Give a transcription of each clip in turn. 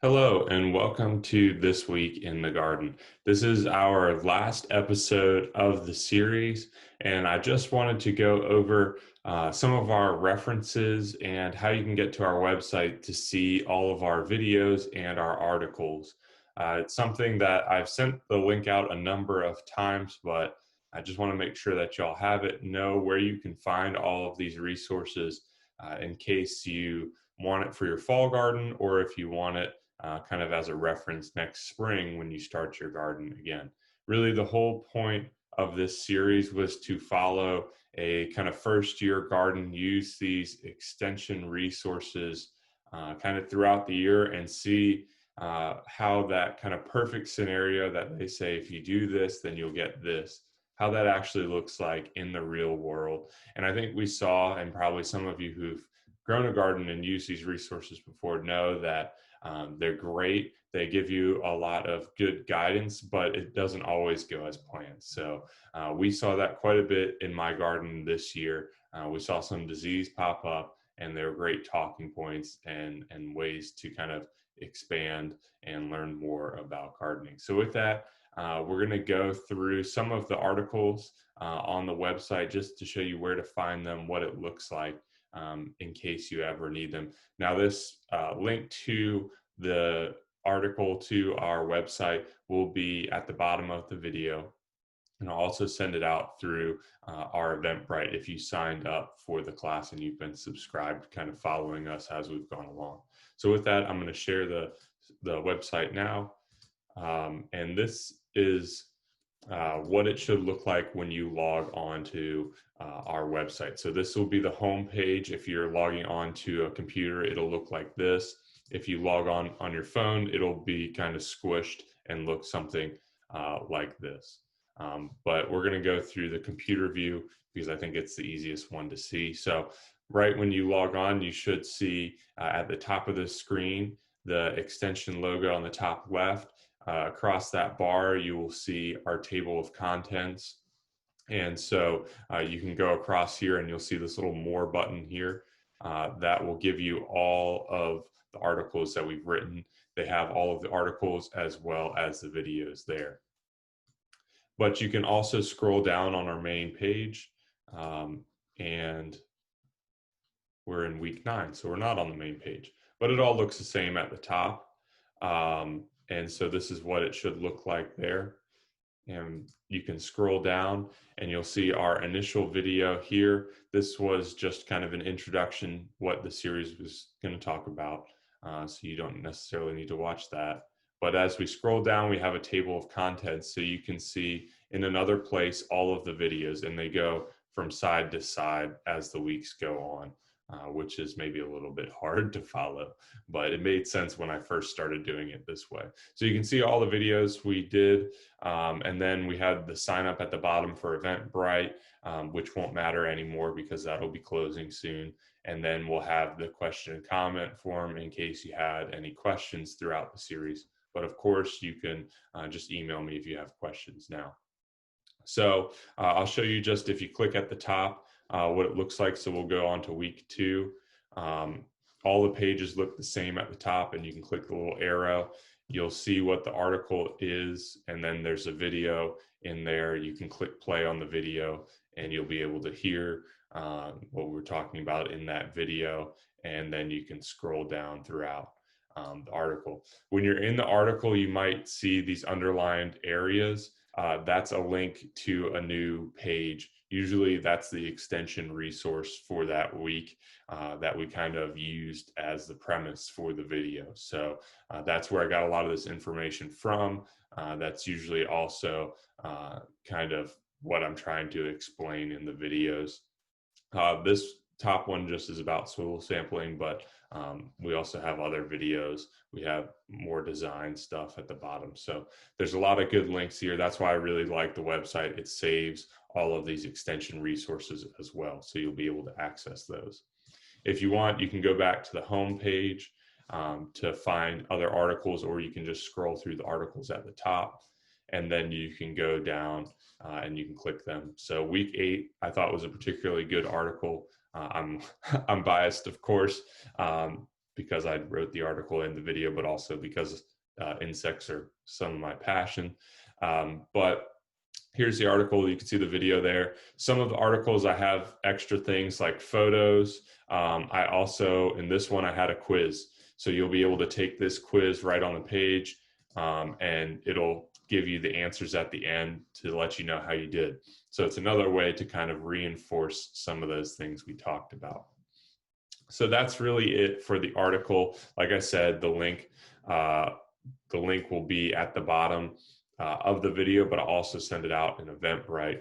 Hello, and welcome to This Week in the Garden. This is our last episode of the series, and I just wanted to go over some of our references and how you can get to our website to see all of our videos and our articles. It's something that I've sent the link out a number of times, but I just want to make sure that y'all have it, know where you can find all of these resources in case you want it for your fall garden or if you want it kind of as a reference next spring when you start your garden again. Really, the whole point of this series was to follow a kind of first year garden, use these extension resources kind of throughout the year and see how that kind of perfect scenario that they say, if you do this, then you'll get this, how that actually looks like in the real world. And I think we saw, and probably some of you who've grown a garden and used these resources before know that they're great. They give you a lot of good guidance, but it doesn't always go as planned. So we saw that quite a bit in my garden this year. We saw some disease pop up, and there were great talking points and ways to kind of expand and learn more about gardening. So with that, we're going to go through some of the articles on the website just to show you where to find them, what it looks like in case you ever need them. Now, this link to the article to our website will be at the bottom of the video. And I'll also send it out through our Eventbrite if you signed up for the class and you've been subscribed, kind of following us as we've gone along. So with that, I'm going to share the website now. And this is what it should look like when you log on to our website. So this will be the home page. If you're logging on to a computer, it'll look like this. If you log on your phone, it'll be kind of squished and look something like this. But we're going to go through the computer view because I think it's the easiest one to see. So right when you log on, you should see at the top of the screen, the extension logo on the top left. Across that bar, you will see our table of contents. And so you can go across here and you'll see this little more button here that will give you all of the articles that we've written. They have all of the articles as well as the videos there. But you can also scroll down on our main page and we're in week 9, so we're not on the main page, but it all looks the same at the top. And so this is what it should look like there. And you can scroll down and you'll see our initial video here. This was just kind of an introduction, what the series was going to talk about. So you don't necessarily need to watch that. But as we scroll down, we have a table of contents. So you can see in another place all of the videos, and they go from side to side as the weeks go on. Which is maybe a little bit hard to follow, but it made sense when I first started doing it this way. So you can see all the videos we did, and then we had the sign up at the bottom for Eventbrite, which won't matter anymore because that'll be closing soon. And then we'll have the question and comment form in case you had any questions throughout the series. But of course, you can just email me if you have questions now. So I'll show you just if you click at the top, what it looks like. So we'll go on to week 2. All the pages look the same at the top, and you can click the little arrow. You'll see what the article is, and then there's a video in there. You can click play on the video, and you'll be able to hear what we're talking about in that video, and then you can scroll down throughout the article. When you're in the article, you might see these underlined areas. That's a link to a new page. Usually that's the extension resource for that week that we kind of used as the premise for the video. So that's where I got a lot of this information from. That's usually also kind of what I'm trying to explain in the videos. This top one just is about soil sampling, but we also have other videos. We have more design stuff at the bottom. So there's a lot of good links here. That's why I really like the website. It saves all of these extension resources as well. So you'll be able to access those. If you want, you can go back to the home page to find other articles, or you can just scroll through the articles at the top, and then you can go down and you can click them. So week 8, I thought was a particularly good article. I'm I'm biased, of course, because I wrote the article and the video, but also because insects are some of my passion. But here's the article. You can see the video there. Some of the articles I have extra things like photos. I also, in this one, I had a quiz. So you'll be able to take this quiz right on the page, and it'll give you the answers at the end to let you know how you did. So it's another way to kind of reinforce some of those things we talked about. So that's really it for the article. Like I said, the link will be at the bottom of the video, but I'll also send it out in Eventbrite.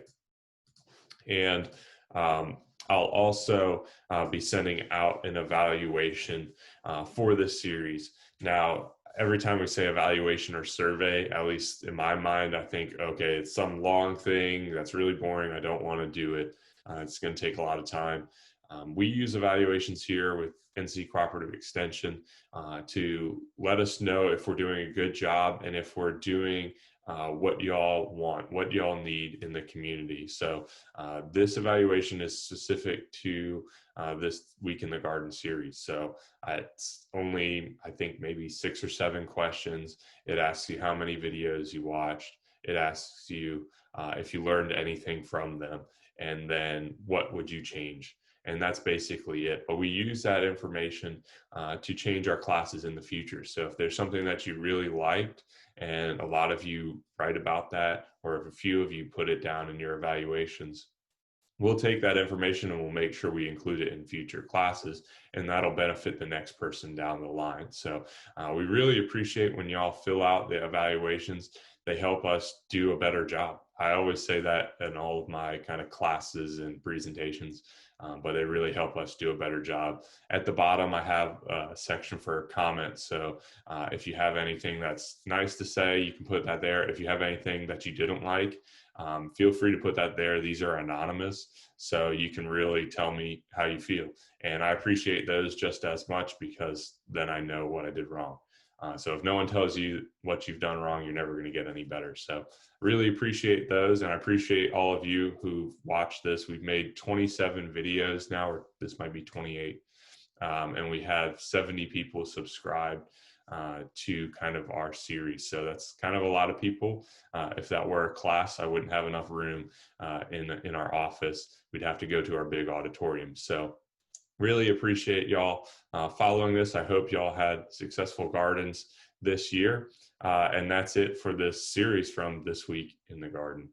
And I'll also be sending out an evaluation for this series. Now, every time we say evaluation or survey, at least in my mind, I think, okay, it's some long thing that's really boring. I don't want to do it. It's going to take a lot of time. We use evaluations here with NC Cooperative Extension to let us know if we're doing a good job and if we're doing what y'all want, what y'all need in the community. So this evaluation is specific to this Week in the Garden series. So it's only, I think, maybe 6 or 7 questions. It asks you how many videos you watched. It asks you if you learned anything from them, and then what would you change? And that's basically it. But we use that information to change our classes in the future. So if there's something that you really liked and a lot of you write about that, or if a few of you put it down in your evaluations, we'll take that information and we'll make sure we include it in future classes, and that'll benefit the next person down the line. So we really appreciate when y'all fill out the evaluations. They help us do a better job. I always say that in all of my kind of classes and presentations, but they really help us do a better job. At the bottom, I have a section for comments. So if you have anything that's nice to say, you can put that there. If you have anything that you didn't like, feel free to put that there. These are anonymous, so you can really tell me how you feel. And I appreciate those just as much, because then I know what I did wrong. So if no one tells you what you've done wrong, you're never going to get any better. So really appreciate those. And I appreciate all of you who've watched this. We've made 27 videos now, or this might be 28. And we have 70 people subscribed to kind of our series. So that's kind of a lot of people. If that were a class, I wouldn't have enough room in our office. We'd have to go to our big auditorium. So really appreciate y'all following this. I hope y'all had successful gardens this year. And that's it for this series from This Week in the Garden.